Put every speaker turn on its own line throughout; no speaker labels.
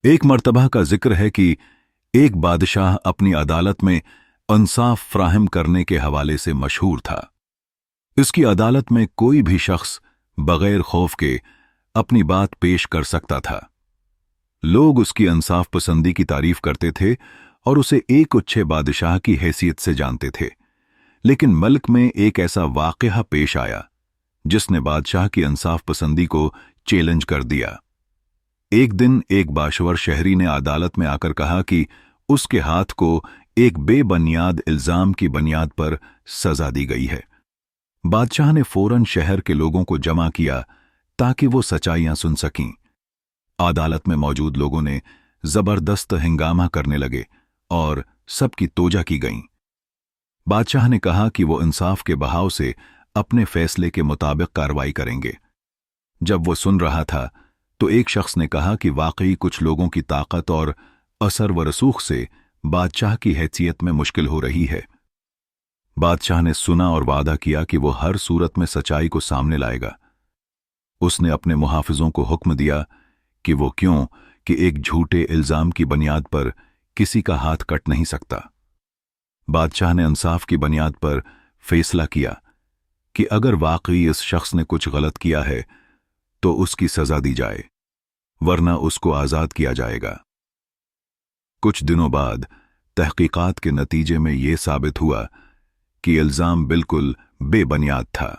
ایک مرتبہ کا ذکر ہے کہ ایک بادشاہ اپنی عدالت میں انصاف فراہم کرنے کے حوالے سے مشہور تھا۔ اس کی عدالت میں کوئی بھی شخص بغیر خوف کے اپنی بات پیش کر سکتا تھا۔ لوگ اس کی انصاف پسندی کی تعریف کرتے تھے اور اسے ایک اچھے بادشاہ کی حیثیت سے جانتے تھے۔ لیکن ملک میں ایک ایسا واقعہ پیش آیا جس نے بادشاہ کی انصاف پسندی کو چیلنج کر دیا۔ ایک دن ایک باشور شہری نے عدالت میں آ کر کہا کہ اس کے ہاتھ کو ایک بے بنیاد الزام کی بنیاد پر سزا دی گئی ہے۔ بادشاہ نے فوراً شہر کے لوگوں کو جمع کیا تاکہ وہ سچائیاں سن سکیں۔ عدالت میں موجود لوگوں نے زبردست ہنگامہ کرنے لگے اور سب کی توجہ کی گئیں۔ بادشاہ نے کہا کہ وہ انصاف کے بہاؤ سے اپنے فیصلے کے مطابق کارروائی کریں گے۔ جب وہ سن رہا تھا تو ایک شخص نے کہا کہ واقعی کچھ لوگوں کی طاقت اور اثر و رسوخ سے بادشاہ کی حیثیت میں مشکل ہو رہی ہے۔ بادشاہ نے سنا اور وعدہ کیا کہ وہ ہر صورت میں سچائی کو سامنے لائے گا۔ اس نے اپنے محافظوں کو حکم دیا کہ وہ کیوں کہ ایک جھوٹے الزام کی بنیاد پر کسی کا ہاتھ کٹ نہیں سکتا۔ بادشاہ نے انصاف کی بنیاد پر فیصلہ کیا کہ اگر واقعی اس شخص نے کچھ غلط کیا ہے تو اس کی سزا دی جائے، ورنہ اس کو آزاد کیا جائے گا۔ کچھ دنوں بعد تحقیقات کے نتیجے میں یہ ثابت ہوا کہ الزام بالکل بے بنیاد تھا۔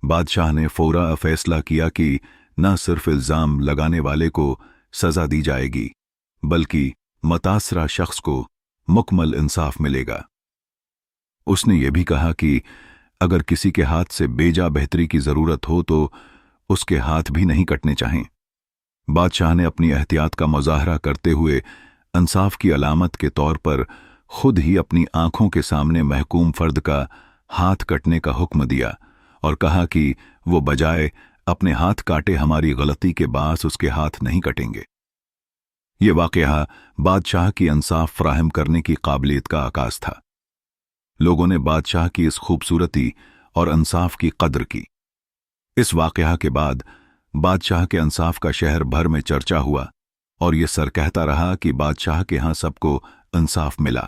بادشاہ نے فوراً فیصلہ کیا کہ نہ صرف الزام لگانے والے کو سزا دی جائے گی بلکہ متاثرہ شخص کو مکمل انصاف ملے گا۔ اس نے یہ بھی کہا کہ اگر کسی کے ہاتھ سے بیجا بہتری کی ضرورت ہو تو اس کے ہاتھ بھی نہیں کٹنے چاہیں۔ بادشاہ نے اپنی احتیاط کا مظاہرہ کرتے ہوئے انصاف کی علامت کے طور پر خود ہی اپنی آنکھوں کے سامنے محکوم فرد کا ہاتھ کٹنے کا حکم دیا اور کہا کہ وہ بجائے اپنے ہاتھ کاٹے ہماری غلطی کے باعث اس کے ہاتھ نہیں کٹیں گے۔ یہ واقعہ بادشاہ کی انصاف فراہم کرنے کی قابلیت کا عکاس تھا۔ لوگوں نے بادشاہ کی اس خوبصورتی اور انصاف کی قدر کی۔ اس واقعہ کے بعد بادشاہ کے انصاف کا شہر بھر میں چرچا ہوا اور یہ سر کہتا رہا کہ بادشاہ کے ہاں سب کو انصاف ملا۔